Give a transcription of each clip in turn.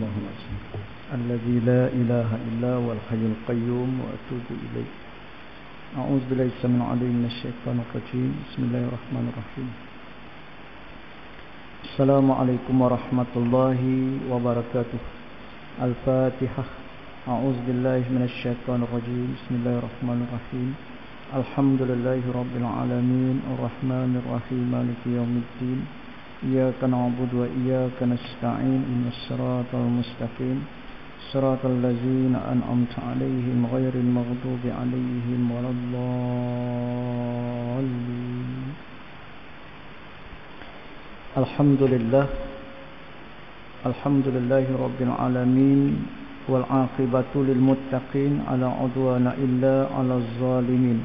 الله العظيم الذي لا إله إلا هو الحي القيوم وأتوب إليه. أعوذ بالله السميع العليم من الشيطان الرجيم. بسم الله الرحمن الرحيم. السلام عليكم ورحمة الله وبركاته. الفاتحة. أعوذ بالله من الشيطان الرجيم. بسم الله الرحمن الرحيم. الحمد لله رب العالمين الرحمن الرحيم مالك يوم الدين. إياك نعبد وإياك نستعين إن الصراط المستقيم صراط الذين أنعمت عليهم غير المغضوب عليهم ولا الضالين. الحمد لله رب العالمين والعاقبة للمتقين على عدوان إلا على الظالمين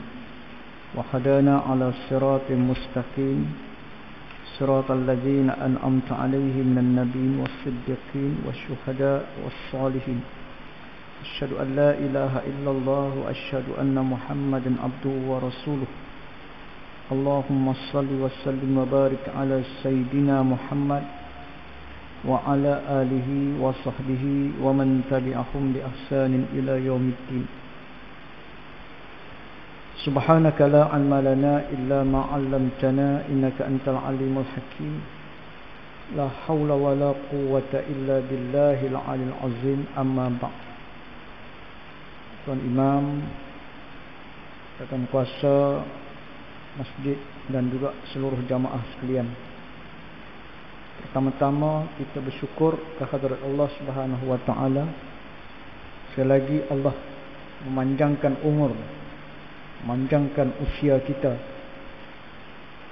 وهدانا على صراط مستقيم صراط الذين أنعمت عليهم من النبيين والصديقين والشهداء والصالحين. أشهد أن لا إله إلا الله وأشهد أن محمدا عبده ورسوله. اللهم صل وسلم وبارك على سيدنا محمد وعلى آله وصحبه ومن تبعهم بإحسان إلى يوم الدين. سبحانك لا علم لنا إلا ما علمتنا إنك أنت العليم الحكيم. لا حول ولا قوة إلا بالله العلي العظيم. أما بعد. Tuan Imam, rekan kuasa masjid dan juga seluruh jamaah sekalian. Pertama-tama kita bersyukur kehadrat Allah Subhanahu wa taala. Sekali lagi Allah memanjangkan umur, memanjangkan usia kita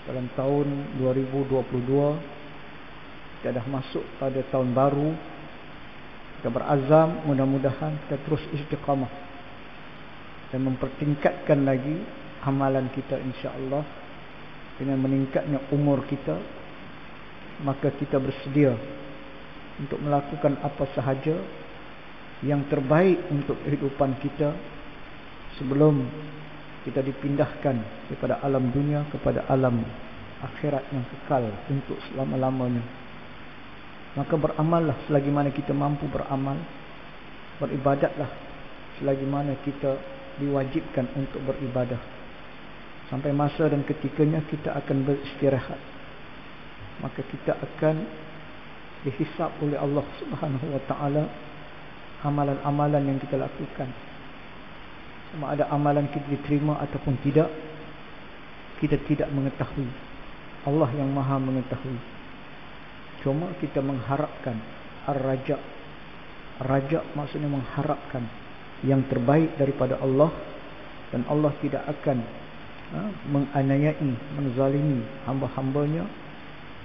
dalam tahun 2022. Kita dah masuk pada tahun baru. Kita berazam mudah-mudahan kita terus istiqamah dan mempertingkatkan lagi amalan kita insya-Allah. Dengan meningkatnya umur kita, maka kita bersedia untuk melakukan apa sahaja yang terbaik untuk kehidupan kita sebelum kita dipindahkan daripada alam dunia kepada alam akhirat yang kekal untuk selama-lamanya. Maka beramallah selagi mana kita mampu beramal, beribadatlah selagi mana kita diwajibkan untuk beribadah. Sampai masa dan ketikanya kita akan beristirahat, maka kita akan dihisab oleh Allah Subhanahu wa taala amalan-amalan yang kita lakukan. Sama ada amalan kita diterima ataupun tidak, kita tidak mengetahui. Allah yang Maha mengetahui. Cuma kita mengharapkan ar-raja. Raja maksudnya mengharapkan yang terbaik daripada Allah, dan Allah tidak akan menganiayai, menzalimi hamba-hambanya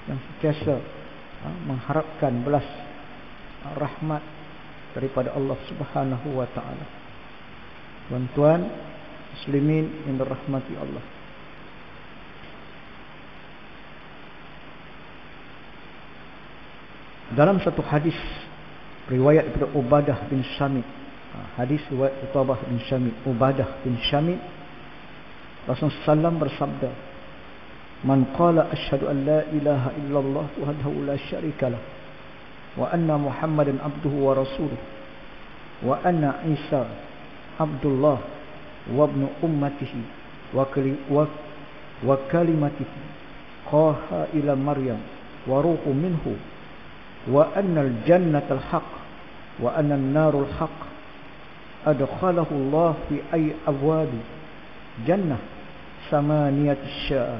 yang sentiasa mengharapkan belas rahmat daripada Allah Subhanahu wa taala. Tuan-tuan muslimin yang dirahmati Allah, dalam satu hadis riwayat daripada Ubadah bin Syamit, hadis riwayat Ubadah bin Syamit, Ubadah bin Syamit, Rasulullah SAW bersabda, "Man qala asyhadu an la ilaha illallah wahdahu la syarika lah wa anna Muhammadan abduhu wa rasuluhu wa anna Isa Abdullah wa ibnu ummatihi wa kalimatihi qaha ila Maryam wa ruhu minhu wa anna al-jannata al-haq wa anna an-naru al-haq adkhalahu Allah fi ay abwabi jannah samaniyat sya'a."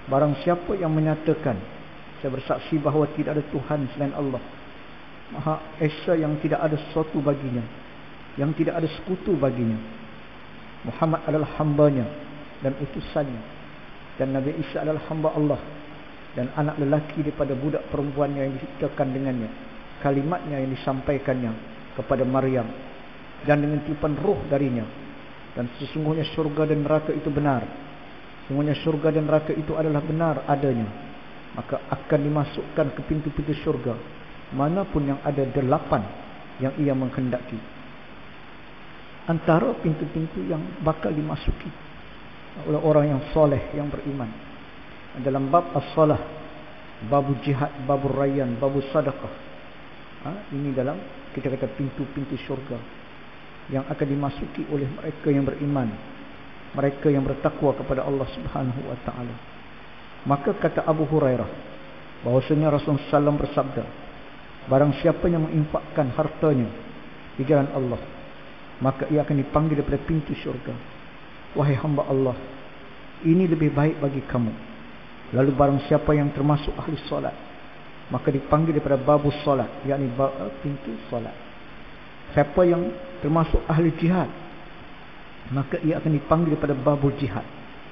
Barang siapa yang menyatakan, saya bersaksi bahawa tidak ada Tuhan selain Allah, Maha Esa, yang tidak ada sesuatu baginya, yang tidak ada sekutu baginya, Muhammad adalah hambanya dan utusannya, dan Nabi Isa adalah hamba Allah dan anak lelaki daripada budak perempuannya yang diciptakan dengannya, kalimatnya yang disampaikannya kepada Maryam, dan dengan tiupan roh darinya, dan sesungguhnya syurga dan neraka itu benar, sesungguhnya syurga dan neraka itu adalah benar adanya, maka akan dimasukkan ke pintu-pintu syurga manapun yang ada 8 yang ia menghendaki. Antara pintu-pintu yang bakal dimasuki oleh orang yang soleh, yang beriman, dalam bab as-salah, bab jihad, bab rayyan, bab sedekah, Ini dalam kita kata pintu-pintu syurga yang akan dimasuki oleh mereka yang beriman, mereka yang bertakwa kepada Allah Subhanahu wa taala. Maka kata Abu Hurairah bahwasanya Rasulullah SAW bersabda, barang siapa yang menginfakkan hartanya di jalan Allah, maka ia akan dipanggil daripada pintu syurga, wahai hamba Allah, ini lebih baik bagi kamu. Lalu barang siapa yang termasuk ahli solat, maka dipanggil daripada babus solat, yakni pintu solat. Siapa yang termasuk ahli jihad, maka ia akan dipanggil daripada babul jihad,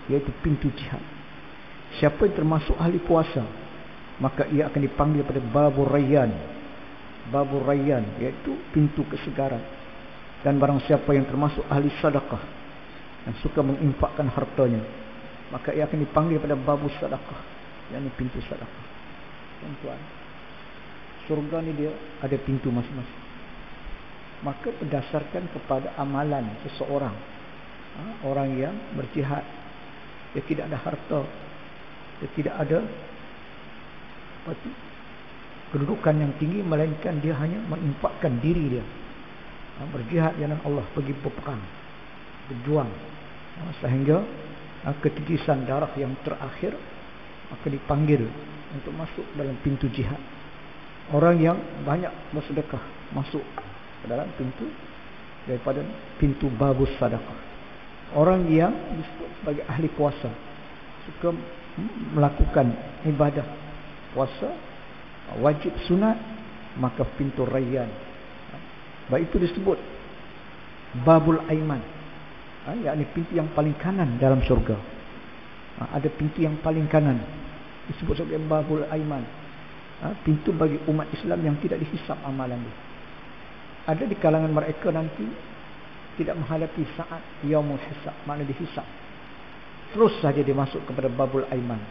iaitu pintu jihad. Siapa yang termasuk ahli puasa, maka ia akan dipanggil daripada babul rayyan. Babul rayyan iaitu pintu kesegaran. Dan barang siapa yang termasuk ahli sedekah, yang suka menginfakkan hartanya, maka ia akan dipanggil pada babus sedekah, yakni pintu sedekah. Tuan-tuan, surga ni dia ada pintu masing-masing. Maka berdasarkan kepada amalan seseorang, orang yang berjihad, dia tidak ada harta, dia tidak ada kedudukan yang tinggi, melainkan dia hanya menginfakkan diri dia, berjihad jalan Allah, pergi berperang, berjuang, sehingga ketitisan darah yang terakhir, maka dipanggil untuk masuk dalam pintu jihad. Orang yang banyak bersedekah masuk ke dalam pintu daripada pintu babus sedekah. Orang yang disebut sebagai ahli puasa, suka melakukan ibadah puasa wajib sunat, maka pintu rayyan, baik itu disebut babul aiman, yakni pintu yang paling kanan dalam syurga. Ada pintu yang paling kanan disebut sebagai babul aiman, pintu bagi umat Islam yang tidak dihisap amalan dia. Ada di kalangan mereka nanti tidak menghadapi saat yaumul hisab, makna dihisap, terus saja dia masuk kepada babul aiman.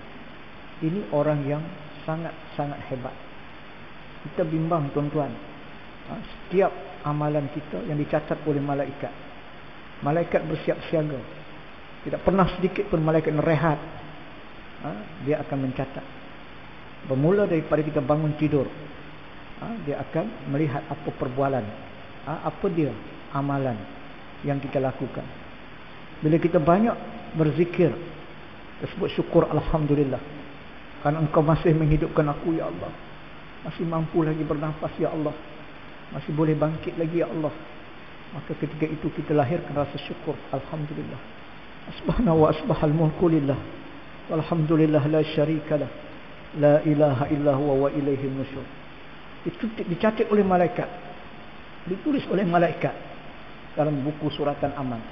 Ini orang yang sangat-sangat hebat. Kita bimbang tuan-tuan, setiap amalan kita yang dicatat oleh malaikat, malaikat bersiap siaga, tidak pernah sedikit pun malaikat rehat. Dia akan mencatat. Bermula daripada kita bangun tidur, dia akan melihat apa perbualan, apa dia amalan yang kita lakukan. Bila kita banyak berzikir, tersebut syukur, alhamdulillah, kerana engkau masih menghidupkan aku ya Allah, masih mampu lagi bernafas ya Allah, masih boleh bangkit lagi ya Allah. Maka ketika itu kita lahirkan rasa syukur, alhamdulillah. Asbahna wa asbahal mulku lillah, walhamdulillah la syarikalah, la ilaha illa huwa wa ilaihi nusyur. Itu dicatat oleh malaikat, ditulis oleh malaikat dalam buku suratan amal.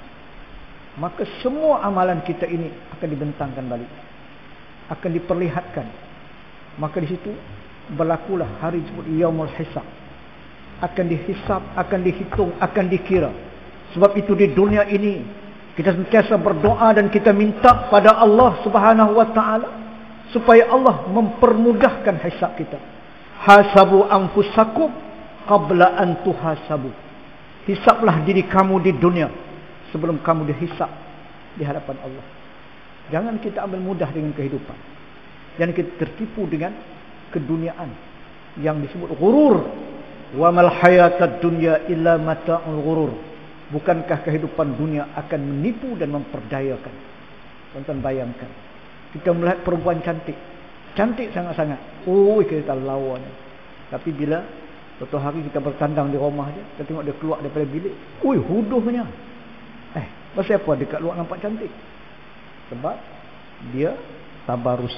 Maka semua amalan kita ini akan dibentangkan balik, akan diperlihatkan. Maka di situ berlakulah hari disebut yaumul hisab. Akan dihisab, akan dihitung, akan dikira. Sebab itu di dunia ini kita sentiasa berdoa dan kita minta pada Allah Subhanahu wa taala supaya Allah mempermudahkan hisab kita. Hasabu anfusakum qabla an tuhasabu. Hisablah diri kamu di dunia sebelum kamu dihisab di hadapan Allah. Jangan kita ambil mudah dengan kehidupan. Jangan kita tertipu dengan keduniaan yang disebut ghurur. Wa mal hayatad dunya illa mata'ul ghurur. Bukankah kehidupan dunia akan menipu dan memperdayakan? Tonton, bayangkan, kita melihat perempuan cantik, cantik sangat-sangat, kita lawan. Tapi bila suatu hari kita bertandang di rumah dia, kita tengok dia keluar daripada bilik, huduhnya. Pasal apa dekat luar nampak cantik? Sebab dia tabarus.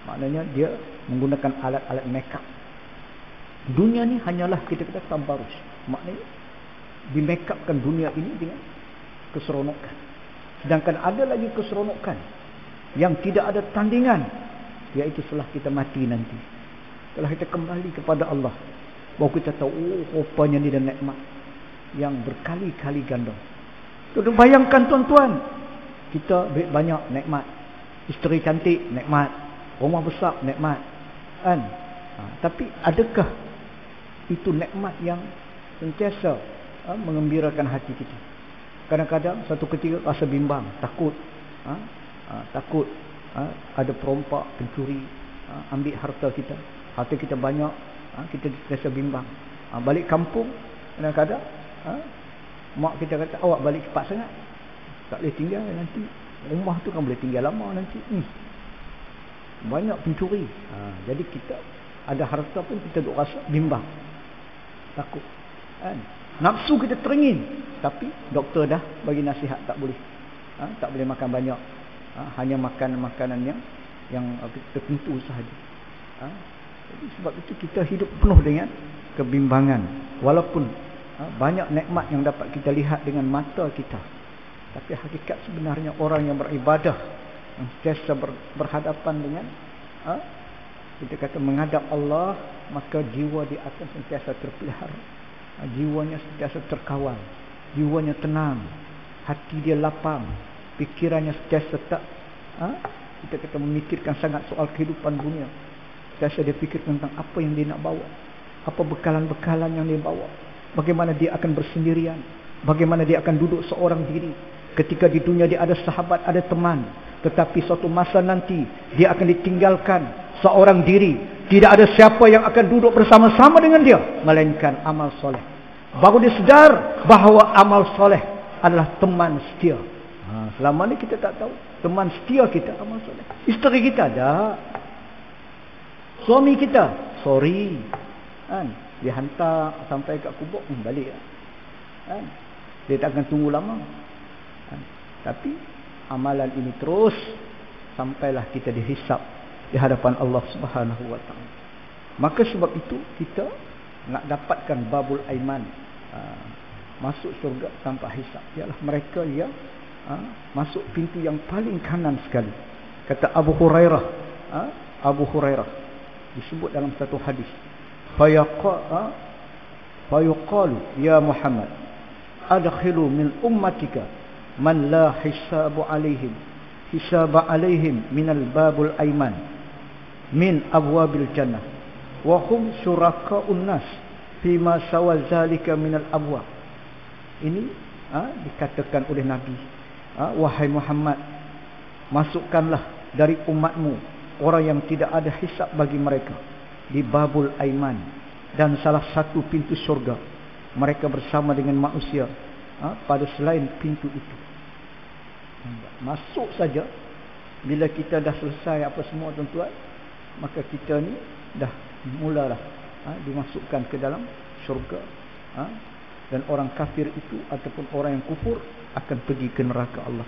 Maknanya dia menggunakan alat-alat makeup. Dunia ni hanyalah kita kata tabarus. Maknanya dimakeupkan dunia ini dengan keseronokan. Sedangkan ada lagi keseronokan yang tidak ada tandingan, iaitu setelah kita mati nanti, setelah kita kembali kepada Allah, baru kita tahu rupanya ni ada nikmat yang berkali-kali ganda. Tuan bayangkan tuan-tuan, kita banyak nikmat, isteri cantik nikmat, rumah besar nikmat, kan? Tapi adakah itu nikmat yang sentiasa mengembirakan hati kita? Kadang-kadang satu ketika rasa bimbang, takut, ada perompak, pencuri ambil harta kita banyak, Kita rasa bimbang. Balik kampung kadang-kadang mak kita kata awak balik cepat sangat, tak boleh tinggal nanti rumah tu kan boleh tinggal lama nanti. Banyak pencuri. Jadi kita ada harta pun kita duk rasa bimbang, takut kan? Nafsu kita teringin, tapi doktor dah bagi nasihat tak boleh. Tak boleh makan banyak. Hanya makan makanan yang tertentu sahaja. Jadi sebab itu kita hidup penuh dengan kebimbangan. Walaupun banyak nikmat yang dapat kita lihat dengan mata kita, tapi hakikat sebenarnya orang yang beribadah, yang sentiasa berhadapan dengan kita kata menghadap Allah, maka jiwa dia akan sentiasa terpelihara. Jiwanya sentiasa terkawal, jiwanya tenang, hati dia lapang, pikirannya sentiasa tak kita kata memikirkan sangat soal kehidupan dunia. Sentiasa dia fikir tentang apa yang dia nak bawa, apa bekalan-bekalan yang dia bawa, bagaimana dia akan bersendirian, bagaimana dia akan duduk seorang diri. Ketika di dunia dia ada sahabat, ada teman, tetapi suatu masa nanti dia akan ditinggalkan seorang diri. Tidak ada siapa yang akan duduk bersama-sama dengan dia melainkan amal soleh. Baru dia sedar bahawa amal soleh adalah teman setia. Selama ni kita tak tahu teman setia kita amal soleh. Isteri kita ada, suami kita sorry kan, dia hantar sampai kat kubur balik kan, dia tak akan tunggu lama kan. Tapi amalan ini terus sampailah kita dihisap di hadapan Allah Subhanahu wa taala. Maka sebab itu kita nak dapatkan babul aiman, masuk syurga tanpa hisap, ialah mereka yang masuk pintu yang paling kanan sekali. Kata Abu Hurairah, disebut dalam satu hadis, fayuqalu ya Muhammad adkhilu min ummatika man la hisabu alaihim minal babul aiman min abwabil jannah wa hum syuraka'un nas fima sawa zalika minal abwab. Ini dikatakan oleh Nabi, wahai Muhammad, masukkanlah dari umatmu orang yang tidak ada hisab bagi mereka di babul aiman, dan salah satu pintu syurga mereka bersama dengan manusia pada selain pintu itu. Masuk saja. Bila kita dah selesai apa semua tuan-tuan, maka kita ni dah mulalah dimasukkan ke dalam syurga. Dan orang kafir itu ataupun orang yang kufur akan pergi ke neraka Allah.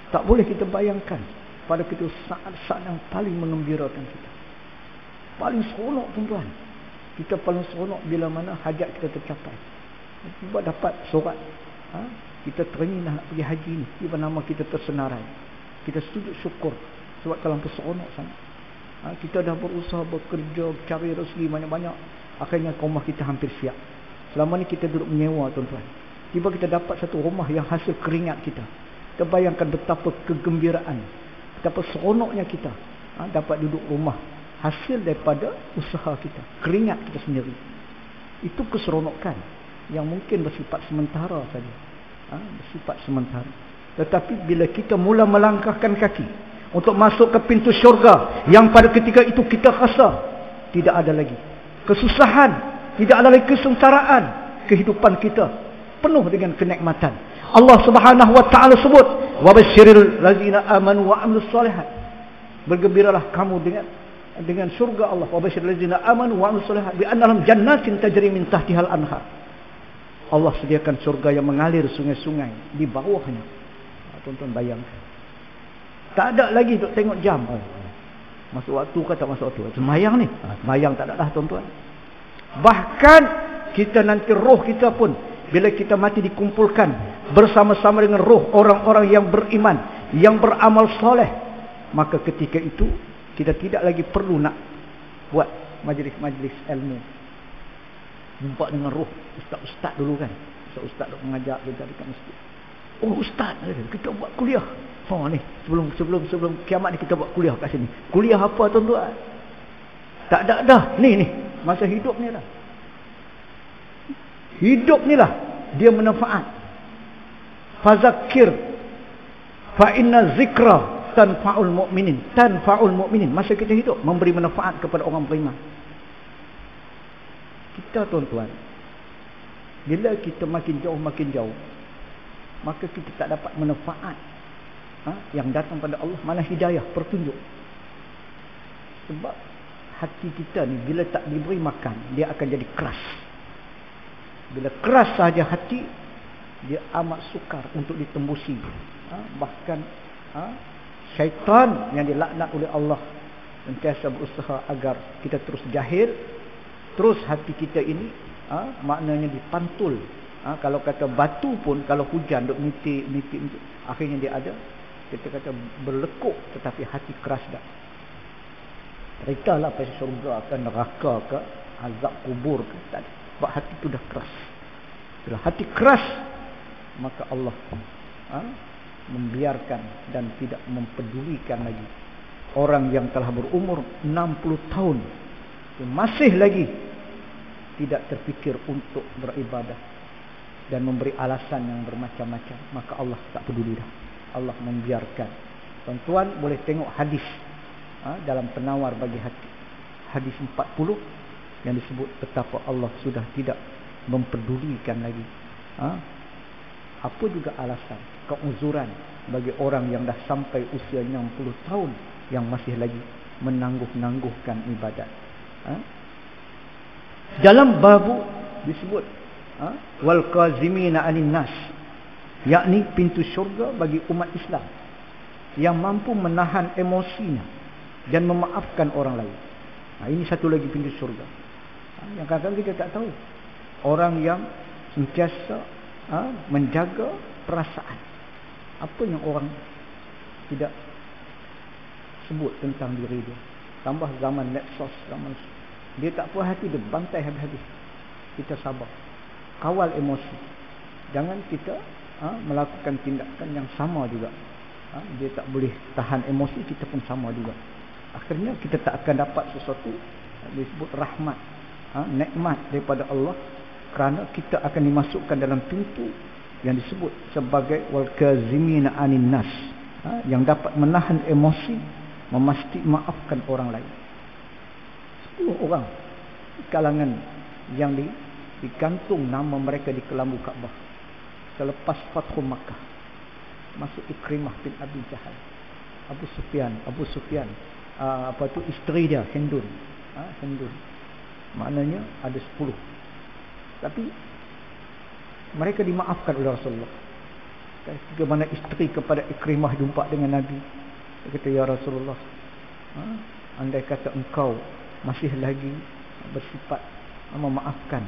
Tak boleh kita bayangkan pada kita saat-saat yang paling mengembirakan kita, paling seronok tuan-tuan. Kita paling seronok bila mana hajat kita tercapai. Tiba dapat surat, kita teringin nak pergi haji ni, tiba nama kita tersenarai. Kita sujud syukur sebab terlampau seronok sangat. Kita dah berusaha bekerja, cari rezeki banyak-banyak, akhirnya rumah kita hampir siap. Selama ni kita duduk menyewa tuan-tuan, tiba kita dapat satu rumah yang hasil keringat kita. Kita bayangkan betapa kegembiraan, betapa seronoknya kita dapat duduk rumah hasil daripada usaha kita, keringat kita sendiri. Itu keseronokan yang mungkin bersifat sementara saja, bersifat sementara. Tetapi bila kita mula melangkahkan kaki untuk masuk ke pintu syurga, yang pada ketika itu kita rasa tidak ada lagi kesusahan, tidak ada lagi kesengsaraan, kehidupan kita penuh dengan kenikmatan. Allah Subhanahu wa taala sebut, wa basyiril ladzina amanu wa amilus solihat, bergembiralah kamu dengan syurga Allah. Wa basyiril ladzina amanu wa amilus solihat bi anna lahum jannatin tajri min tahtihal anhar. Allah sediakan syurga yang mengalir sungai-sungai di bawahnya. Tuan-tuan bayangkan, tak ada lagi duk tengok jam, masuk waktu ke tak masuk waktu, semayang ni, semayang tak ada dah tuan-tuan. Bahkan kita nanti roh kita pun bila kita mati dikumpulkan bersama-sama dengan roh orang-orang yang beriman, yang beramal soleh, maka ketika itu kita tidak lagi perlu nak buat majlis-majlis ilmu, jumpa dengan roh ustaz-ustaz dulu kan. Ustaz duk mengajar kita dekat masjid. Oh ustaz, kita buat kuliah. Ni sebelum kiamat ni kita buat kuliah kat sini. Kuliah apa tuan-tuan? Tak ada dah. Ni masa hidup ni lah. Hidup ni lah dia bermanfaat. Fazakir fa inna zikra tanfa'ul mu'minin. Masa kita hidup memberi manfaat kepada orang beriman. Kita tuan-tuan, bila kita makin jauh, maka kita tak dapat manfaat yang datang pada Allah, mana hidayah, petunjuk. Sebab hati kita ni bila tak diberi makan, dia akan jadi keras. Bila keras saja hati, dia amat sukar untuk ditembusi. Bahkan syaitan yang dilaknat oleh Allah sentiasa berusaha agar kita terus jahil, terus hati kita ini maknanya dipantul. Kalau kata batu pun, kalau hujan duk nitik, akhirnya dia ada, kita kata berlekuk, tetapi hati keras dah. Ceritalah pasal syurga ke neraka ke azab kubur ke, tak ada. Sebab hati tu dah keras. Bila hati keras, maka Allah membiarkan dan tidak mempedulikan lagi orang yang telah berumur 60 tahun masih lagi tidak terfikir untuk beribadah dan memberi alasan yang bermacam-macam, maka Allah tak peduli dah. Allah membiarkan. Tuan-tuan boleh tengok hadis dalam penawar bagi hati, hadis 40 yang disebut betapa Allah sudah tidak mempedulikan lagi apa juga alasan, keuzuran bagi orang yang dah sampai usia 60 tahun yang masih lagi menangguh-nangguhkan ibadat. Dalam babu disebut wal qazimina anin nas, yakni pintu syurga bagi umat Islam yang mampu menahan emosinya dan memaafkan orang lain. Ini satu lagi pintu syurga yang kadang-kadang kita tak tahu. Orang yang sentiasa menjaga perasaan. Apa yang orang tidak sebut tentang diri dia. Tambah zaman medsos, dia tak puas hati, dia bantai habis-habis. Kita sabar, kawal emosi. Jangan kita melakukan tindakan yang sama juga. Dia tak boleh tahan emosi, kita pun sama juga. Akhirnya kita tak akan dapat sesuatu disebut rahmat, nikmat daripada Allah, kerana kita akan dimasukkan dalam pintu yang disebut sebagai wal kazimina anin nas, yang dapat menahan emosi, memastikan maafkan orang lain. 10 orang kalangan yang digantung nama mereka di kelambu Kaabah selepas Fathu Makkah. Masuk Ikrimah bin Abi Jahal, Abu Sufyan, isteri dia Hindun. Maknanya ada 10. Tapi mereka dimaafkan oleh Rasulullah. Bagaimana isteri kepada Ikrimah jumpa dengan Nabi, dia kata, ya Rasulullah, andai kata engkau masih lagi bersifat memaafkan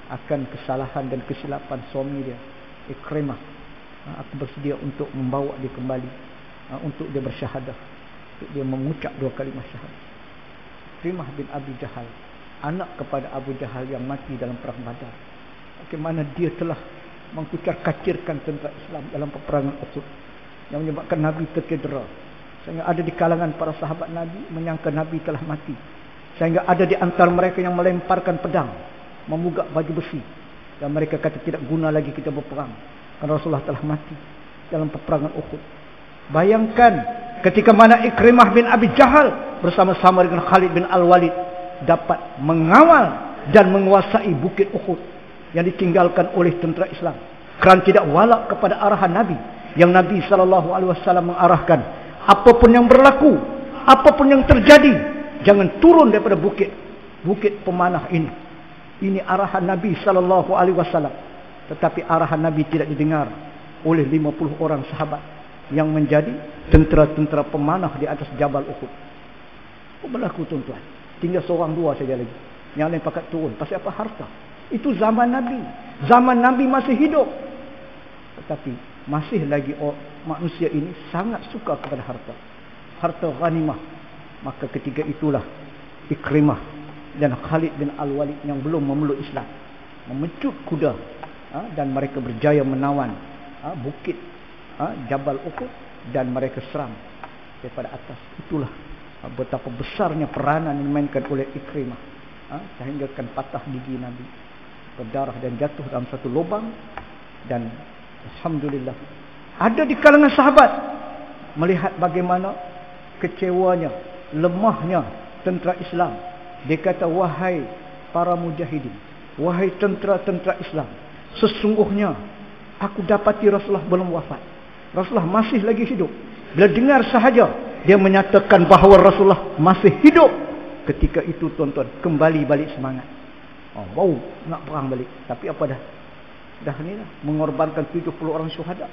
akan kesalahan dan kesilapan suami dia Ikrimah, aku bersedia untuk membawa dia kembali, untuk dia bersyahadah, untuk dia mengucap 2 kalimah syahadah. Ikrimah bin Abi Jahal, anak kepada Abu Jahal yang mati dalam perang Badar. Bagaimana dia telah mengkucar-kacirkan tentera Islam dalam peperangan Uhud, yang menyebabkan Nabi tercedera, sehingga ada di kalangan para sahabat Nabi menyangka Nabi telah mati, sehingga ada di antara mereka yang melemparkan pedang, memugak baju besi, dan mereka kata tidak guna lagi kita berperang kerana Rasulullah telah mati dalam peperangan Uhud. Bayangkan ketika mana Ikrimah bin Abi Jahal bersama-sama dengan Khalid bin Al-Walid dapat mengawal dan menguasai bukit Uhud yang ditinggalkan oleh tentera Islam, kerana tidak walak kepada arahan Nabi, yang Nabi SAW mengarahkan, apapun yang berlaku, apapun yang terjadi, jangan turun daripada bukit pemanah ini. Ini arahan Nabi SAW. Tetapi arahan Nabi tidak didengar oleh 50 orang sahabat yang menjadi tentera-tentera pemanah di atas Jabal Uhud. Apa berlaku tuan-tuan? Tinggal 1-2 saja lagi, yang lain pakat turun. Pasal apa? Harta. Itu zaman Nabi. Zaman Nabi masih hidup, tetapi masih lagi manusia ini sangat suka kepada harta ghanimah. Maka ketika itulah Ikrimah dan Khalid bin Al-Walid yang belum memeluk Islam memecut kuda, dan mereka berjaya menawan bukit Jabal Uhud, dan mereka serang daripada atas. Itulah betapa besarnya peranan yang dimainkan oleh Ikrimah, sehingga kan patah gigi Nabi, berdarah dan jatuh dalam satu lubang. Dan alhamdulillah ada di kalangan sahabat melihat bagaimana kecewanya, lemahnya tentera Islam. Dia kata, wahai para mujahidin, wahai tentera-tentera Islam, sesungguhnya aku dapati Rasulullah belum wafat. Rasulullah masih lagi hidup. Bila dengar sahaja dia menyatakan bahawa Rasulullah masih hidup, ketika itu tuan-tuan kembali balik semangat. Bau nak perang balik. Tapi apa dah ni dah mengorbankan 70 orang syuhada.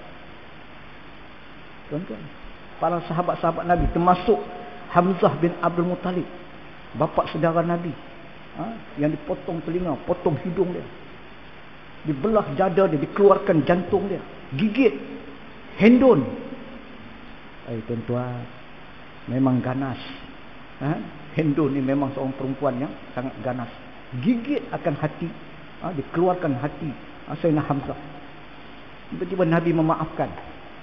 Tuan-tuan, para sahabat-sahabat Nabi termasuk Hamzah bin Abdul Muttalib, bapa saudara Nabi, yang dipotong telinga, potong hidung dia, dibelah dada dia, dikeluarkan jantung dia, gigit, hendon. Tuan-tuan, memang ganas. Hendon ni memang seorang perempuan yang sangat ganas. Gigit akan hati, dikeluarkan hati Sayyidina Hamzah. Tiba-tiba Nabi memaafkan.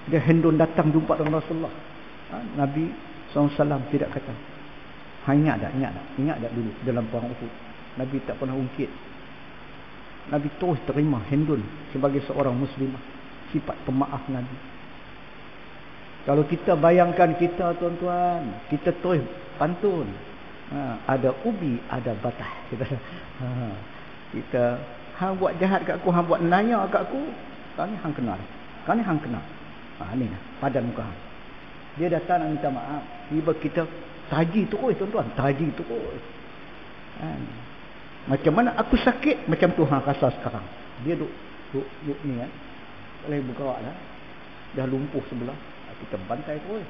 Dia hendon datang jumpa dengan Rasulullah. Nabi SAW tidak kata. Ingat tak dulu dalam perang Uhud, Nabi tak pernah ungkit. Nabi terus terima hendon sebagai seorang muslimah. Sifat pemaaf Nabi. Kalau kita bayangkan kita, tuan-tuan, kita terus pantun. Ada ubi, ada batah. Kita hang buat jahat kat aku, hang buat nanya kat aku, kau ni hang kenal. Ni lah, padan muka hang. Dia datang nak minta maaf. Tiba kita taji terus, tuan-tuan, taji terus. Macam mana aku sakit, macam tu hang rasa sekarang. Dia duk ni kan. Boleh bergerak dah. Dah lumpuh sebelah. Kita bantai terus.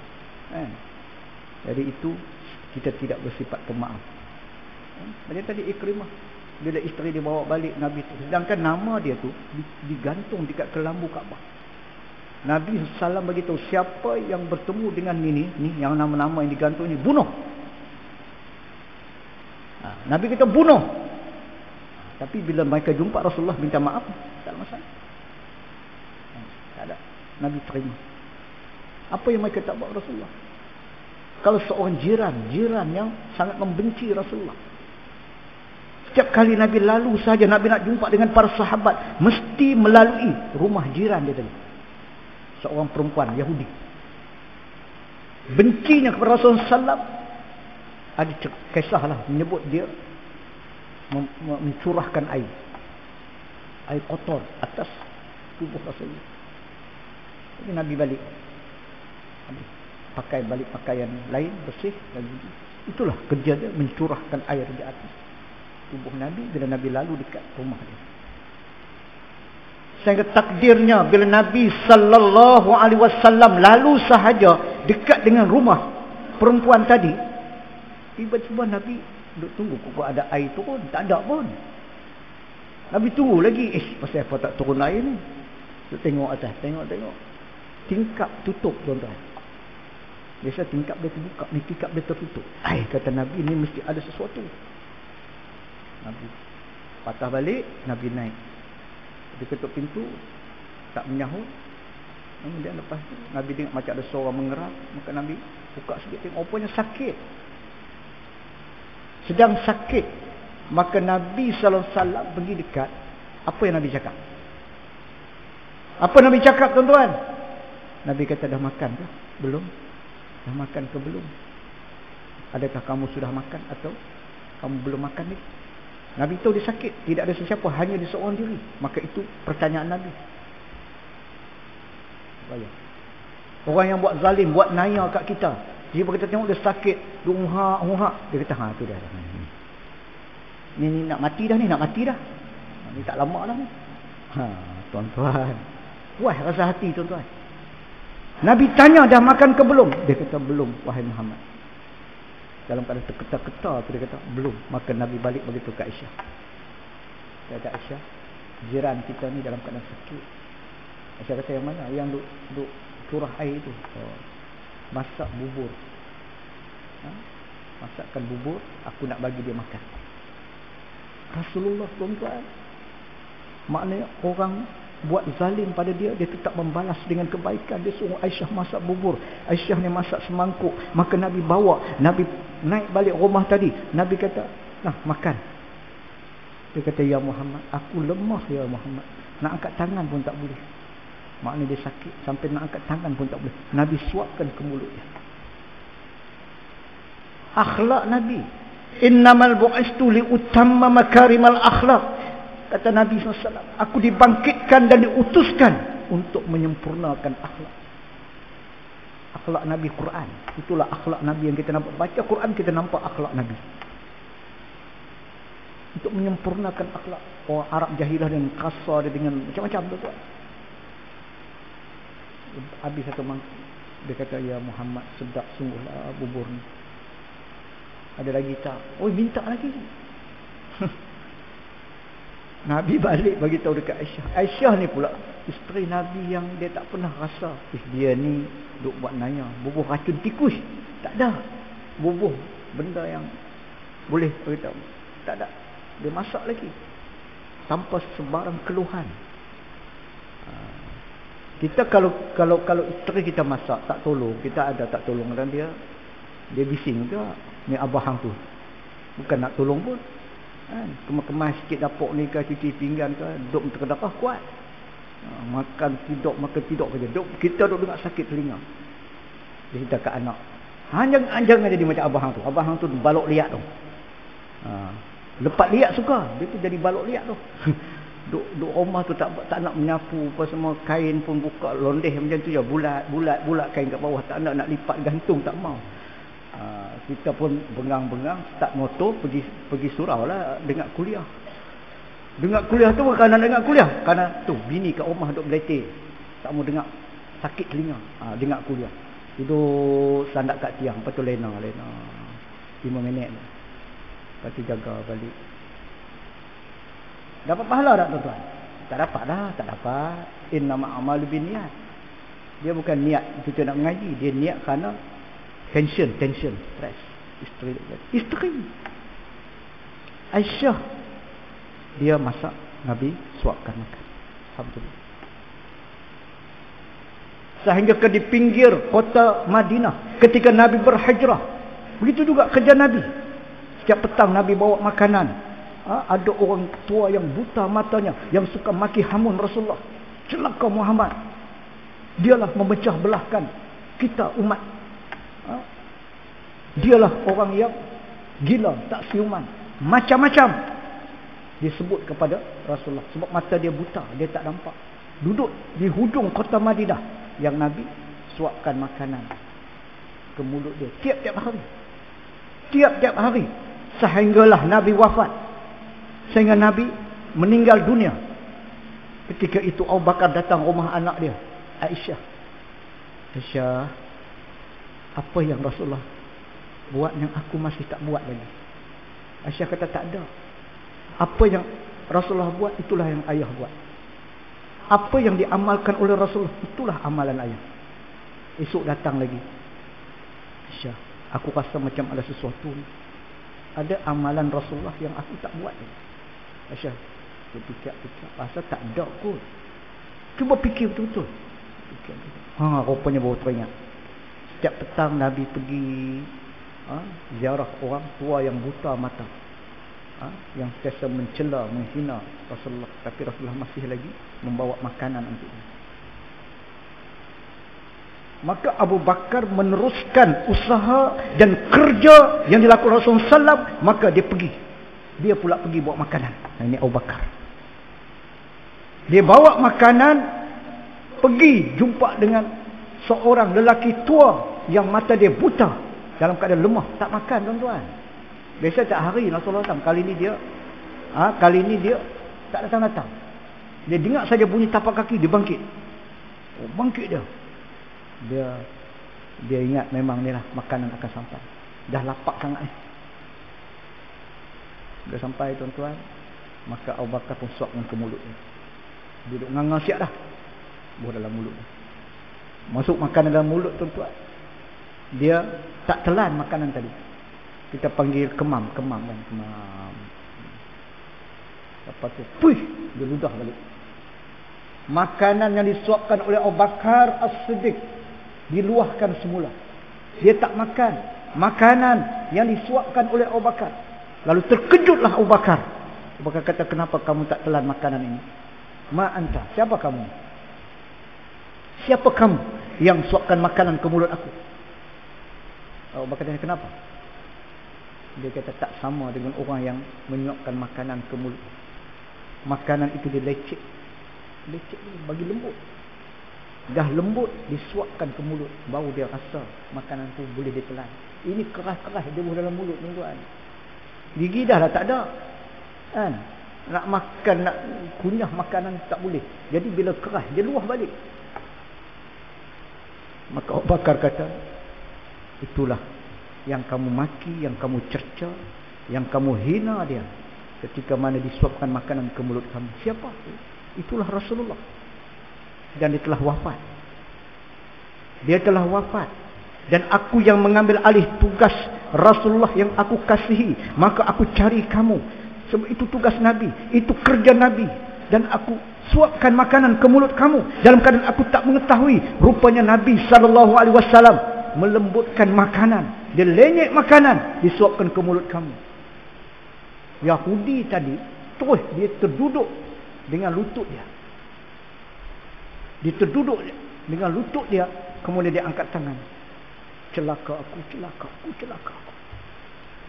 Jadi itu kita tidak bersifat pemaaf. Macam tadi Ikrimah, bila isteri dia bawa balik Nabi tu, sedangkan nama dia tu digantung dekat kelambu Kaabah. Nabi SAW beritahu, siapa yang bertemu dengan ni yang nama-nama yang digantung ni, bunuh. Nabi kata bunuh. Tapi bila mereka jumpa Rasulullah minta maaf, tak ada masalah. Tak ada. Nabi terima. Apa yang mereka tak buat Rasulullah? Kalau seorang jiran yang sangat membenci Rasulullah, setiap kali Nabi lalu saja, Nabi nak jumpa dengan para sahabat, mesti melalui rumah jiran dia tadi. Seorang perempuan Yahudi, bencinya kepada Rasulullah SAW. Ada kisah lah menyebut dia mencurahkan air kotor atas tubuh Rasulullah. Jadi Nabi balik, pakai balik pakaian lain, bersih lagi. Itulah kerja dia, mencurahkan air di atas tubuh Nabi bila Nabi lalu dekat rumah dia. Sehingga takdirnya bila Nabi sallallahu alaihi wasallam lalu sahaja dekat dengan rumah perempuan tadi, tiba-tiba Nabi duk tunggu kok ada air turun, tak ada pun. Nabi tunggu lagi, pasal apa tak turun air ni? Tengok atas, tengok. Tingkap tutup, tuan-tuan. Biasa tingkap dia terbuka, ni tingkap dia tertutup. Kata Nabi, ni mesti ada sesuatu. Nabi patah balik, Nabi naik. Dia ketuk pintu, tak menyahut. Kemudian lepas tu Nabi tengok macam ada seorang mengeram, maka Nabi buka sikit, tengok rupanya sakit. Sedang sakit. Maka Nabi SAW pergi dekat. Apa yang Nabi cakap? Apa Nabi cakap, tuan-tuan? Nabi kata, dah makan ke? Belum. Dah makan ke belum? Adakah kamu sudah makan atau kamu belum makan ni? Nabi tahu dia sakit, tidak ada sesiapa, hanya dia seorang diri. Maka itu pertanyaan Nabi. Bayang. Orang yang buat zalim, buat naya kat kita, dia berkata tengok dia sakit, dia unghak. Dia kata, tu dah. Ni nak mati dah ni, Ni tak lama dah ni. Tuan-tuan, puas rasa hati, tuan-tuan. Nabi tanya, dah makan ke belum? Dia kata, belum, wahai Muhammad. Dalam keadaan terketar-ketar tu dia kata, belum. Maka Nabi balik begitu ke Aisyah. Kata Aisyah, jiran kita ni dalam keadaan sakit. Aisyah kata, yang mana? Yang duk curah air tu. Masak bubur. Masakkan bubur, aku nak bagi dia makan. Rasulullah, tuan-tuan, maknanya orang buat zalim pada dia, dia tetap membalas dengan kebaikan. Dia suruh Aisyah masak bubur, Aisyah ni masak semangkuk. Maka Nabi bawa, Nabi naik balik rumah tadi, Nabi kata, nah makan. Dia kata, ya Muhammad, aku lemah ya Muhammad, nak angkat tangan pun tak boleh. Maknanya dia sakit, sampai nak angkat tangan pun tak boleh. Nabi suapkan ke mulut dia. Akhlak Nabi. Innamal bu'istu li utamma makarimal akhlak. Kata Nabi SAW, aku dibangkitkan dan diutuskan untuk menyempurnakan akhlak. Akhlak Nabi Quran. Itulah akhlak Nabi yang kita nampak. Baca Quran kita nampak akhlak Nabi. Untuk menyempurnakan akhlak. Orang Arab jahilah dengan kasar, dengan macam-macam tu. Habis satu mangkuk, dia kata, ya Muhammad, sedap sungguhlah bubur ni. Ada lagi tak? Oh, minta lagi. Nabi balik bagi tahu dekat Aisyah. Aisyah ni pula isteri Nabi yang dia tak pernah rasa dia ni duk buat naya bubuh racun tikus. Tak ada. Bubuh benda yang boleh beritahu. Tak ada. Dia masak lagi tanpa sebarang keluhan. Kita kalau isteri kita masak tak tolong, kita ada tak tolong, dan dia bising juga. Ni abah hang tu bukan nak tolong pun kan, kemas-kemas sikit dapur ni ke, cuci pinggan ke, duk terkedapah kuat. Makan tidur kerja. Kita duk dengar sakit telinga. Dia cerita kat anak, jangan jadi macam abah hang tu. Abah hang tu balok liat tu. Lepas liat suka, dia tu jadi balok liat tu. Duk rumah tu tak nak menyapu apa semua, kain pun buka londeh macam tu je, bulat kain kat bawah, tak nak lipat gantung, tak mau. Kita pun bengang-bengang start motor pergi surau lah dengar kuliah. Dengar kuliah tu bukan nak dengar kuliah, kerana tu bini kat rumah duk beletir, tak mau dengar, sakit telinga. Dengar kuliah. Tidur sandak kat tiang, lepas tu lena 5 minit. Lepas tu jaga balik. Dapat pahala tak tuan-tuan? Tak dapat dah, tak dapat. Innama a'malu binniyat. Dia bukan niat kita nak mengaji, dia niat kerana tension, stress. Isteri Aisyah, dia masak, Nabi suapkan makan. Alhamdulillah. Sehingga ke di pinggir kota Madinah ketika Nabi berhijrah, begitu juga kerja Nabi. Setiap petang Nabi bawa makanan. Ada orang tua yang buta matanya, yang suka maki hamun Rasulullah. Celaka Muhammad. Dialah memecah belahkan kita umat. Dialah orang yang gila, tak siuman, macam-macam disebut kepada Rasulullah. Sebab mata dia buta, dia tak nampak. Duduk di hujung kota Madinah, yang Nabi suapkan makanan ke mulut dia tiap-tiap hari. Sehinggalah Nabi wafat, sehingga Nabi meninggal dunia. Ketika itu Abu Bakar datang rumah anak dia, Aisyah, apa yang Rasulullah buat yang aku masih tak buat lagi? Aisyah kata tak ada. Apa yang Rasulullah buat, itulah yang ayah buat. Apa yang diamalkan oleh Rasulullah, itulah amalan ayah. Esok datang lagi, Aisyah, aku rasa macam ada sesuatu, ada amalan Rasulullah yang aku tak buat lagi. Aisyah, dia fikir, rasa tak ada kot. Cuba fikir betul-betul. Rupanya baru teringat. Setiap petang Nabi pergi ziarah orang tua yang buta mata, yang sentiasa mencela, menghina Rasulullah, tapi Rasulullah masih lagi membawa makanan untuknya. Maka Abu Bakar meneruskan usaha dan kerja yang dilakukan Rasulullah SAW. Maka dia pula pergi bawa makanan. Ini Abu Bakar, dia bawa makanan, pergi jumpa dengan seorang lelaki tua yang mata dia buta, dalam keadaan lemah, tak makan tuan-tuan. Biasa tak hari Rasulullah SAW, kali ni dia tak datang-datang. Dia dengar saja bunyi tapak kaki, dia bangkit. Bangkit dia ingat memang ni lah makanan akan sampai. Dah lapar sangat dah sampai tuan-tuan. Maka Abu Bakar pun suapkan ke mulut dia. Dia duduk nganga siap dah, buah dalam mulut dia. Masuk makanan dalam mulut tuan-tuan, dia tak telan makanan tadi. Kita panggil kemam kan, kemam. Lepas tu dia ludah balik. Makanan yang disuapkan oleh Abu Bakar As-Siddiq diluahkan semula. Dia tak makan makanan yang disuapkan oleh Abu Bakar. Lalu terkejutlah Abu Bakar. Abu Bakar kata, kenapa kamu tak telan makanan ini? Ma anta, siapa kamu? Siapa kamu yang suapkan makanan ke mulut aku? Abu Bakar tanya, kenapa? Dia kata tak sama dengan orang yang menyuapkan makanan ke mulut. Makanan itu dia lecek bagi lembut. Dah lembut disuapkan ke mulut, baru dia rasa makanan tu boleh ditelan. Ini keras-keras dia dalam mulut tuan. Gigi dah tak ada. Kan? Nak makan, nak kunyah makanan tak boleh. Jadi bila keras dia luah balik. Maka Abu Bakar kata, itulah yang kamu maki, yang kamu cerca, yang kamu hina dia ketika mana disuapkan makanan ke mulut kamu. Siapa? Itulah Rasulullah. Dan dia telah wafat. Dia telah wafat. Dan aku yang mengambil alih tugas Rasulullah yang aku kasihi. Maka aku cari kamu. Sebab itu tugas Nabi. Itu kerja Nabi. Dan aku suapkan makanan ke mulut kamu. Dalam keadaan aku tak mengetahui. Rupanya Nabi SAW melembutkan makanan. Dia lenyek makanan. Disuapkan ke mulut kamu. Yahudi tadi. Terus dia terduduk dengan lutut dia. Dia terduduk dengan lutut dia. Kemudian dia angkat tangan. Celaka aku, celaka aku, celaka aku.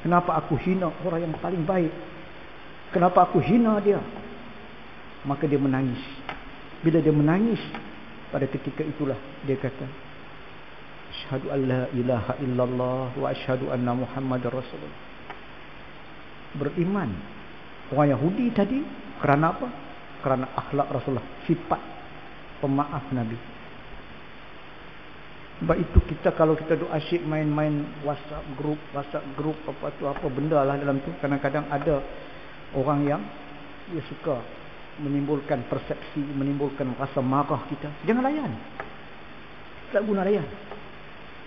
Kenapa aku hina orang yang paling baik? Kenapa aku hina dia? Maka dia menangis. Bila dia menangis, pada ketika itulah dia kata, asyhadu an la ilaha illallah wa asyhadu anna Muhammadar Rasulullah. Beriman orang Yahudi tadi kerana apa? Kerana akhlak Rasulullah, sifat pemaaf Nabi. Sebab itu kita kalau kita duk asyik main-main WhatsApp group apa benda lah dalam tu, kadang-kadang ada orang yang dia suka menimbulkan persepsi, menimbulkan rasa marah kita. Jangan layan. Tak guna layan.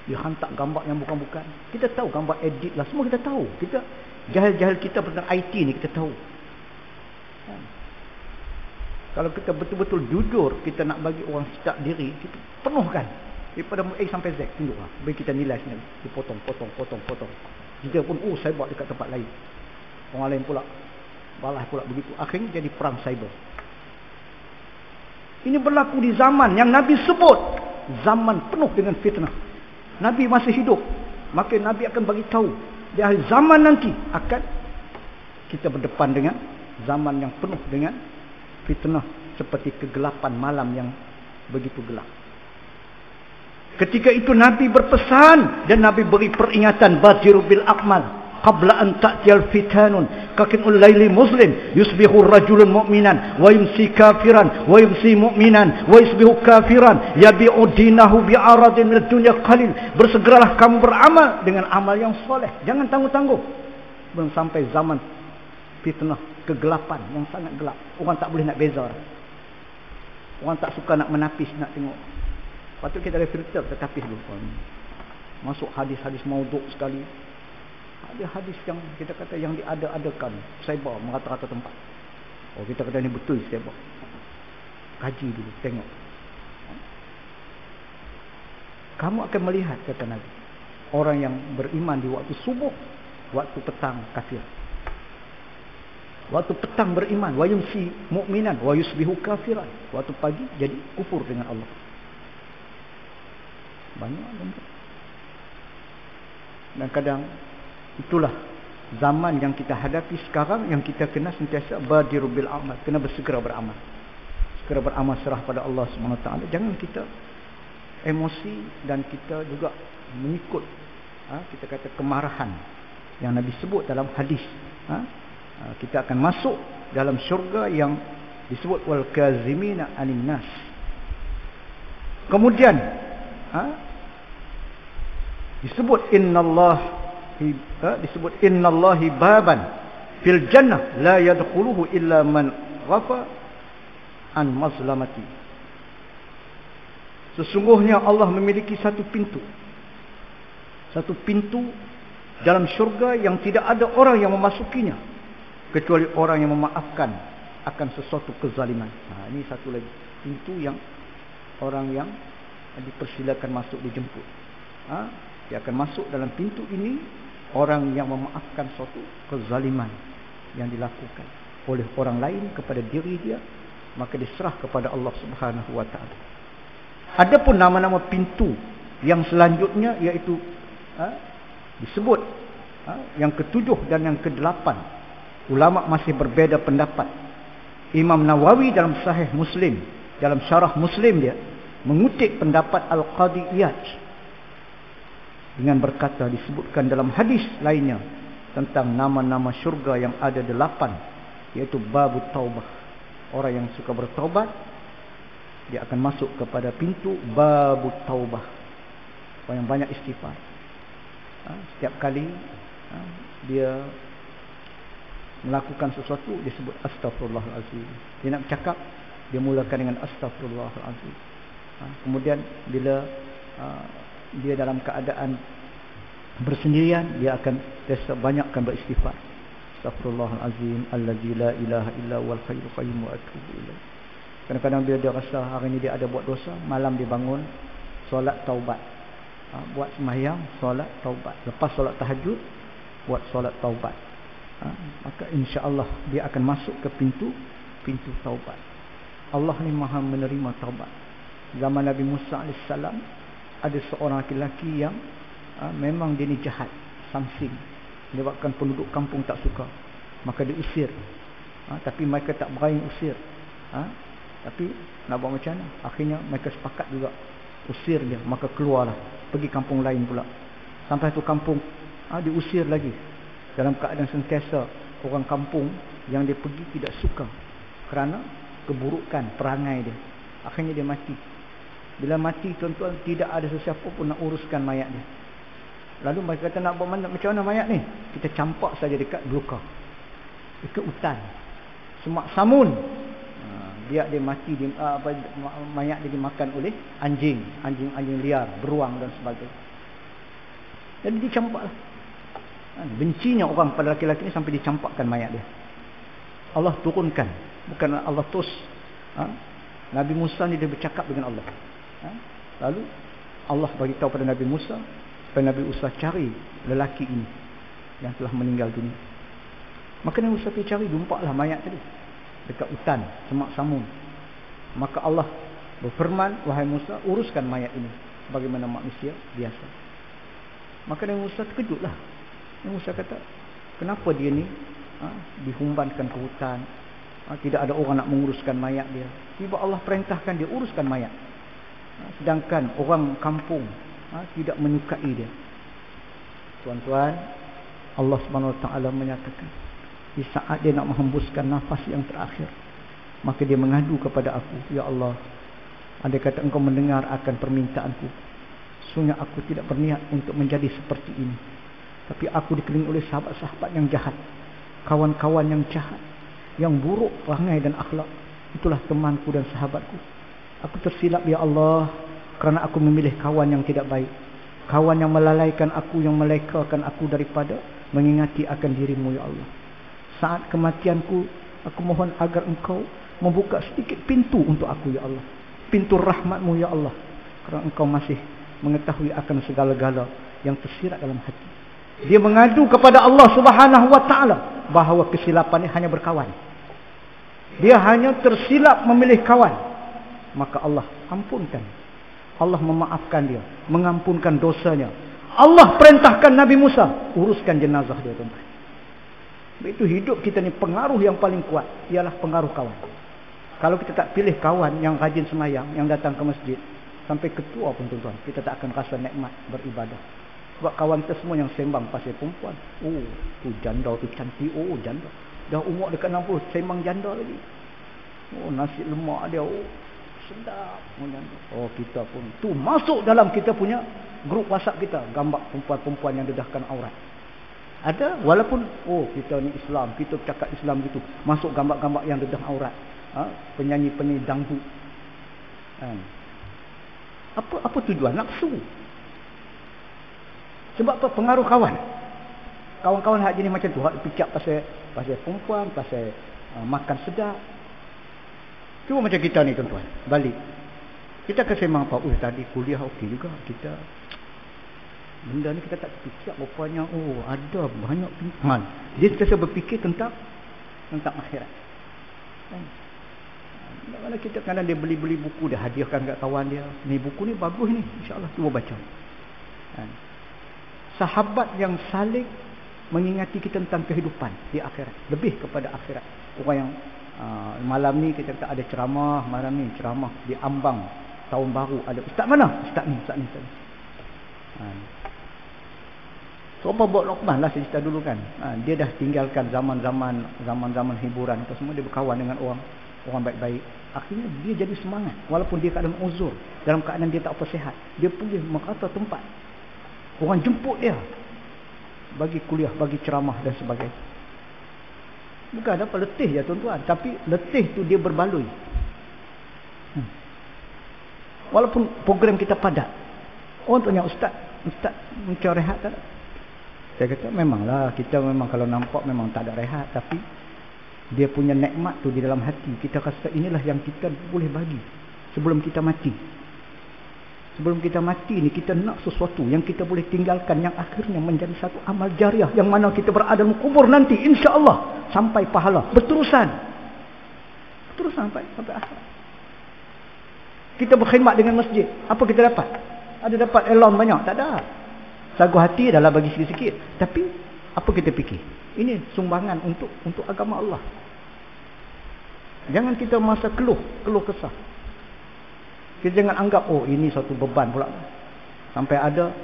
Dia hantar gambar yang bukan-bukan. Kita tahu gambar edit lah, semua kita tahu. Kita jahil-jahil kita tentang IT ni kita tahu. Kalau kita betul-betul jujur, kita nak bagi orang sedar diri, kita penuhkan daripada A sampai Z. Tunjuklah, bagi kita nilai sendiri. Dipotong. Kita pun saya buat dekat tempat lain. Orang lain pula balas pula begitu. Akhirnya jadi perang cyber. Ini berlaku di zaman yang Nabi sebut, zaman penuh dengan fitnah. Nabi masih hidup, maka Nabi akan bagi tahu di akhir zaman nanti akan kita berdepan dengan zaman yang penuh dengan fitnah, seperti kegelapan malam yang begitu gelap. Ketika itu Nabi berpesan dan Nabi beri peringatan, badiru bil aqmal qabla an ta'tiyal fitanun kakinul laili muslim yusbihu rajulun mu'minan wa yumsi kafiran wa yumsi mu'minan wa yusbihu kafiran yabi'u dinahu bi'aradin minad dunya qalil. Bersegeralah kamu beramal dengan amal yang soleh, jangan tangguh-tangguh. Belum sampai zaman fitnah, kegelapan yang sangat gelap. Orang tak boleh nak beza. Orang tak suka nak menapis, nak tengok. Patut kita ada filter, tetapi dulu masuk hadis-hadis maudhu sekali. Ada hadis yang kita kata yang diada-adakan, cyber merata-rata tempat. Oh, kita kata ni betul cyber. Kaji dulu, tengok. Kamu akan melihat, kata Nabi, orang yang beriman di waktu subuh, waktu petang kafir. Waktu petang beriman, wa yumsi mu'minan wa yusbihu kafiran. Waktu pagi jadi kufur dengan Allah. Banyak bentuk. Dan kadang itulah zaman yang kita hadapi sekarang, yang kita kena sentiasa badiru bil amal, kena bersegera beramal. Segera beramal, serah pada Allah SWT. Jangan kita emosi dan kita juga mengikut kita kata kemarahan yang Nabi sebut dalam hadis. Kita akan masuk dalam syurga yang disebut wal kazimina anin nas. Kemudian disebut innallahi baban fil jannah la yadkhuluhu illa man ghafa an mazlamati. Sesungguhnya Allah memiliki satu pintu dalam syurga yang tidak ada orang yang memasukinya kecuali orang yang memaafkan akan sesuatu kezaliman. Ini satu lagi pintu yang orang yang dipersilakan masuk, dijemput. Dia akan masuk dalam pintu ini orang yang memaafkan suatu kezaliman yang dilakukan oleh orang lain kepada diri dia, maka diserah kepada Allah Subhanahu wa taala. Adapun nama-nama pintu yang selanjutnya iaitu disebut Yang ke-7 dan yang ke-8 ulama masih berbeza pendapat. Imam Nawawi dalam Sahih Muslim, dalam Syarah Muslim dia mengutip pendapat Al-Qadi Iyad dengan berkata, disebutkan dalam hadis lainnya tentang nama-nama syurga yang ada 8, iaitu Babut Taubah. Orang yang suka bertaubat, dia akan masuk kepada pintu Babut Taubah. Orang yang banyak istighfar. Setiap kali dia melakukan sesuatu, dia sebut Astaghfirullahalazim. Dia nak bercakap, dia mulakan dengan Astaghfirullahalazim. Kemudian bila dia dalam keadaan bersendirian, dia akan banyakkan beristighfar. Astaghfirullahalazim allazi la ilaha illa huwal hayyul qayyum wa atubu ilaih. Kadang-kadang bila dia rasa hari ini dia ada buat dosa, malam dia bangun, solat taubat. Buat sembahyang, solat taubat. Lepas solat tahajud, buat solat taubat. Maka insya-Allah dia akan masuk ke pintu taubat. Allah ni Maha menerima taubat. Zaman Nabi Musa AS ada seorang lelaki yang memang dia ni jahat, samsing, menyebabkan penduduk kampung tak suka, maka diusir. Tapi mereka tak berani usir. Tapi nak buat macam mana? Akhirnya mereka sepakat juga usir dia, maka keluarlah pergi kampung lain pula. Sampai tu kampung diusir lagi, dalam keadaan sentiasa orang kampung yang dia pergi tidak suka kerana keburukan perangai dia. Akhirnya dia mati. Bila mati, tuan-tuan, tidak ada sesiapa pun nak uruskan mayat dia. Lalu mereka kata, nak buat macam mana mayat ni? Kita campak saja dekat belukar, dekat hutan, semak samun. Dia mati, mayat dia dimakan oleh anjing liar, beruang dan sebagainya. Jadi dicampaklah. Bencinya orang pada lelaki-lelaki ni sampai dicampakkan mayat dia. Allah turunkan, bukan Allah terus. Nabi Musa ni dia bercakap dengan Allah. Lalu Allah bagi tahu pada Nabi Musa, supaya Nabi Musa cari lelaki ini yang telah meninggal dunia. Maka Nabi Musa pergi cari, jumpalah mayat tadi dekat hutan, semak samun. Maka Allah berfirman, wahai Musa, uruskan mayat ini bagaimana manusia biasa. Maka Nabi Musa terkejutlah. Nabi Musa kata, kenapa dia ni dihumbankan ke hutan, tidak ada orang nak menguruskan mayat dia. Tiba Allah perintahkan dia uruskan mayat, sedangkan orang kampung tidak menyukai dia. Tuan-tuan, Allah SWT menyatakan, di saat dia nak menghembuskan nafas yang terakhir, maka dia mengadu kepada aku, ya Allah, andai kata engkau mendengar akan permintaanku, sesungguhnya aku tidak berniat untuk menjadi seperti ini, tapi aku dikelilingi oleh sahabat-sahabat yang jahat, kawan-kawan yang jahat, yang buruk perangai dan akhlak. Itulah temanku dan sahabatku. Aku tersilap ya Allah, kerana aku memilih kawan yang tidak baik, kawan yang melalaikan aku, yang melekakan aku daripada mengingati akan dirimu ya Allah. Saat kematianku, aku mohon agar engkau membuka sedikit pintu untuk aku ya Allah, pintu rahmatmu ya Allah, kerana engkau masih mengetahui akan segala-gala yang tersirat dalam hati. Dia mengadu kepada Allah Subhanahu wa taala bahawa kesilapannya hanya berkawan. Dia hanya tersilap memilih kawan. Maka Allah ampunkan. Allah memaafkan dia, mengampunkan dosanya. Allah perintahkan Nabi Musa, uruskan jenazah dia, tuan-tuan. Itu hidup kita ni, pengaruh yang paling kuat ialah pengaruh kawan. Kalau kita tak pilih kawan yang rajin sembahyang, yang datang ke masjid, sampai ketua pun tuan-tuan, kita tak akan rasa nikmat beribadah. Sebab kawan kita semua yang sembang pasal perempuan. Oh, tu janda, tu cantik. Oh, janda. Dah umur dekat 60, sembang janda lagi. Oh, nasi lemak dia. Oh, sedap. Oh, kita pun. Tu masuk dalam kita punya grup WhatsApp kita. Gambar perempuan-perempuan yang dedahkan aurat. Ada, walaupun, oh, kita ni Islam. Kita cakap Islam gitu. Masuk gambar-gambar yang dedah aurat. Penyanyi-penyanyi dangdut. Apa tujuan? Nafsu. Sebab apa? Pengaruh kawan. Kawan-kawan hak jenis macam tu, hak picap pasal perempuan, pasal makan sedap. Cuba macam kita ni tuan-tuan, balik. Kita akan sembang apa? Oh, tadi kuliah okey juga. Kita benda ni kita tak fikir rupanya. Oh, ada banyak pilihan. Dia sentiasa berfikir tentang akhirat. Kalau kita kadang dia beli buku, dia hadiahkan kat kawan dia. Ni buku ni bagus ni, insya-Allah cuba baca. Sahabat yang saleh mengingati kita tentang kehidupan di akhirat, lebih kepada akhirat. Orang yang malam ni kita kata ada ceramah, malam ni ceramah di ambang tahun baru, ada ustaz mana? Ustaz ni. So apa buat Luqman lah cerita dulu kan. Dia dah tinggalkan zaman-zaman hiburan itu semua, dia berkawan dengan orang baik-baik. Akhirnya dia jadi semangat walaupun dia keadaan uzur, dalam keadaan dia tak apa sihat. Dia pergi merata tempat, orang jemput dia bagi kuliah, bagi ceramah dan sebagainya. Bukan apa letih je tuan-tuan, tapi letih tu dia berbaloi. Walaupun program kita padat, orang tanya ustaz mencari rehat tak? Saya kata memanglah, kita memang kalau nampak memang tak ada rehat, tapi dia punya nikmat tu di dalam hati. Kita rasa inilah yang kita boleh bagi sebelum kita mati. Sebelum kita mati ni kita nak sesuatu yang kita boleh tinggalkan, yang akhirnya menjadi satu amal jariah, yang mana kita berada dalam kubur nanti insya-Allah sampai pahala berterusan sampai akhir. Kita berkhidmat dengan masjid, apa kita dapat? Ada dapat elon banyak? Tak ada. Sagu hati adalah bagi sikit-sikit, tapi apa kita fikir? Ini sumbangan untuk agama Allah. Jangan kita masa keluh kesah. Kita jangan anggap ini satu beban pula. Sampai ada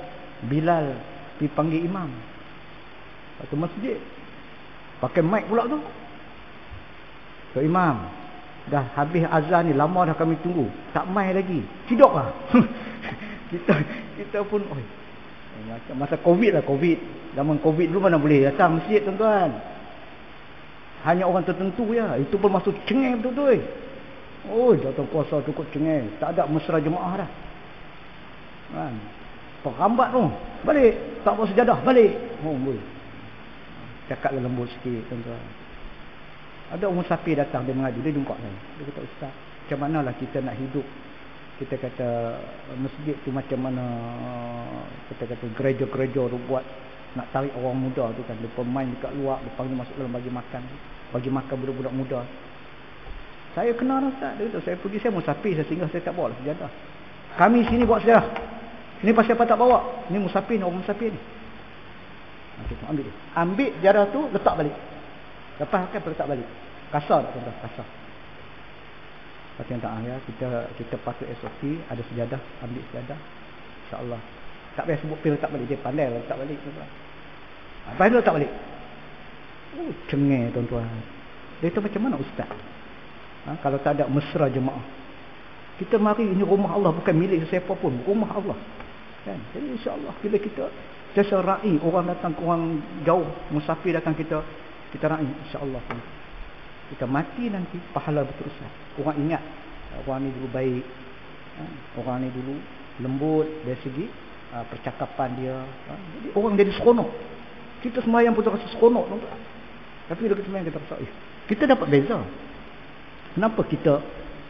Bilal dipanggil imam satu masjid, pakai mic pula tu. So imam, dah habis azan ni, lama dah kami tunggu, tak mai lagi, tidaklah. kita pun macam masa covid. Zaman covid dulu mana boleh datang masjid tuan-tuan. Hanya orang tertentu ya. Itu pun masuk cengeng betul-betul. Datang puasa cukup cengeng. Tak ada mesra jemaah dah. Kan? Perambat tu. Balik. Tak bawa sejadah. Balik. Boleh. Cakap lembut sikit tuan-tuan. Ada orang musafir datang, dia mengadu. Dia jumpa saya. Dia kata, ustaz, macam manalah kita nak hidup? Kita kata masjid tu macam mana, kita kata gereja-gereja tu buat nak tarik orang muda tu kan, dia pemain dekat luar, dia panggil masuk dalam bagi makan budak-budak muda. Saya kenal ustaz, dia kata saya pergi, saya musafir, saya singgah, saya tak bawa sejadah. Kami sini buat sejarah. Ini pasal apa tak bawa? Ini musafir ni, orang musafir ni. Kita ambil dia. Ambil sejarah tu, letak balik. Lepas kan letak balik. Kasar tak tuan-tuan? Kasar. Patut ya, kita patut SOP, ada sejadah, ambil sejadah, insya-Allah. Tak payah sebut pil letak balik, dia pandai letak balik tuan-tuan. Lepas tu letak balik. Cengeng tuan-tuan. Dia kata macam mana ustaz? Kalau tak ada mesra jemaah. Kita mari, ini rumah Allah, bukan milik sesiapa pun, rumah Allah. Kan? Jadi insya-Allah bila kita jasa ra'i, orang datang, orang jauh, musafir datang, kita ra'i insya-Allah. Kita mati nanti pahala berterusan. Orang ingat orang ni dulu baik, orang ni dulu lembut dari segi percakapan dia. Jadi orang jadi seronok. Kita sembahyang pun rasa seronok, tuan-tuan. Tapi bila kita sembahyang kita rasa kita dapat beza. Kenapa kita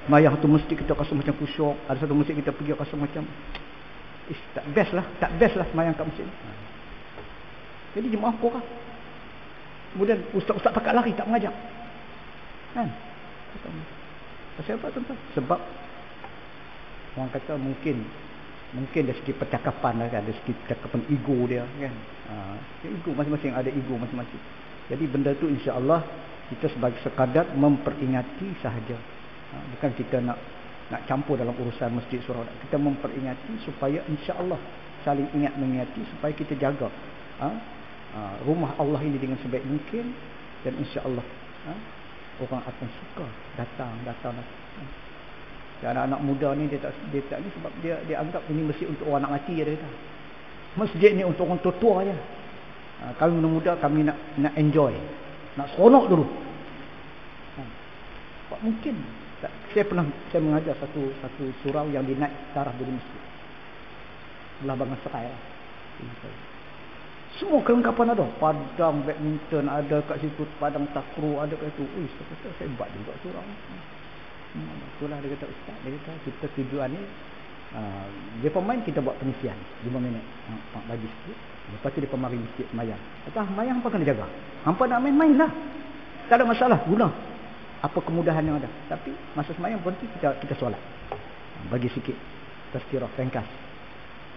sembahyang satu masjid kita rasa macam khusyuk, ada satu masjid kita pergi rasa macam tak best lah sembahyang kat masjid. Jadi jemaah kurang. Kemudian ustaz-ustaz pakat lari tak mengajar. Kan? Pasal apa tuan-tuan? Sebab orang kata mungkin dari segi percakapan lah kan, dari segi percakapan ego dia kan. Ego masing-masing, ada ego masing-masing. Jadi benda tu insya-Allah kita sebagai sekadar memperingati sahaja. Bukan kita nak campur dalam urusan masjid surau. Kita memperingati supaya insya-Allah saling ingat mengingati supaya kita jaga rumah Allah ini dengan sebaik mungkin, dan insya-Allah orang akan suka datang. Dan anak muda ni dia tak ni sebab dia anggap ini masjid untuk orang nak mati je dia kata. Masjid ni untuk orang tua je. Kami muda kami nak enjoy, nak seronok dulu. Mungkin saya mengajar satu surau yang dinaik taraf dari masjid. Belah bangan serai lah. Semua kelengkapan ada. Padang badminton ada kat situ, padang takraw ada kat situ. Saya buat juga surau. Itulah dia kata ustaz, dia kata kita tujuan ni dia pemain, kita buat pengisian 5 minit bagi sikit, lepas tu dia pemari masjid semayang. Kata semayang apa kena jaga, hampa nak main lah, tak ada masalah, guna apa kemudahan yang ada. Tapi masa semayang berhenti kita solat, bagi sikit tazkirah, ringkas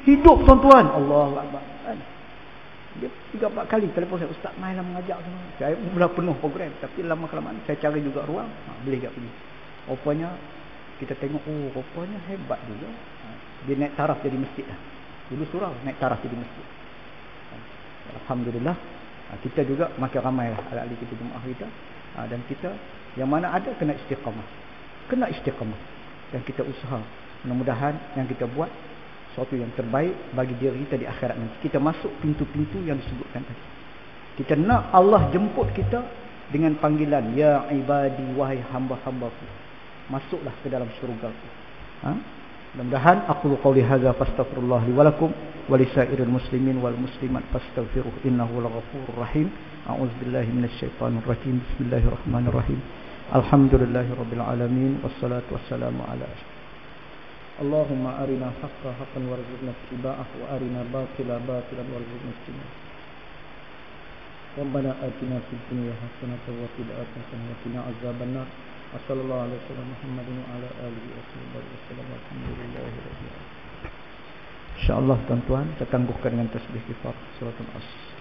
hidup tuan-tuan. Allahu akbar. Dia 3-4 kali telefon saya, ustaz mainlah mengajar semua. Saya mula penuh program, tapi lama kelamaan saya cari juga ruang, boleh tak pergi. Rupanya kita tengok, rupanya hebat juga. Dia naik taraf jadi masjid dah. Dulu surau naik taraf jadi masjid. Alhamdulillah, kita juga makin ramai ahli kita jemaah kita, dan kita yang mana ada kena istiqamah. Dan kita usaha, mudah-mudahan yang kita buat sesuatu yang terbaik bagi diri kita di akhirat nanti. Kita masuk pintu-pintu yang disebutkan tadi. Kita nak Allah jemput kita dengan panggilan, ya ibadi, wahai hamba-hambaku, masuklah ke dalam syurgaku. Mudah-mudahan aqulu qawli hadza fastaghfirullah li wa lakum wa lisairil muslimin wal muslimat fastaghfiruh innahu laghafurur rahim. A'udzubillahi minasyaitonir rajim. Bismillahirrahmanirrahim. Alhamdulillahirabbil alamin wassalatu wassalamu ala Allahumma arina haqqa haqqan warzuqna ittiba'ah wa arina batila batilan warzuqna ijtinabah. Rabbana atina fid dunya hasanatan wa fil akhirati hasanatan wa qina azabannar. Wassallallahu ala sayyidina Muhammadin wa ala alihi wasallam. Alhamdulillahirabbil alamin. Insyaallah tuan-tuan, kita tangguhkan dengan tasbih kifar surat Al-Asr.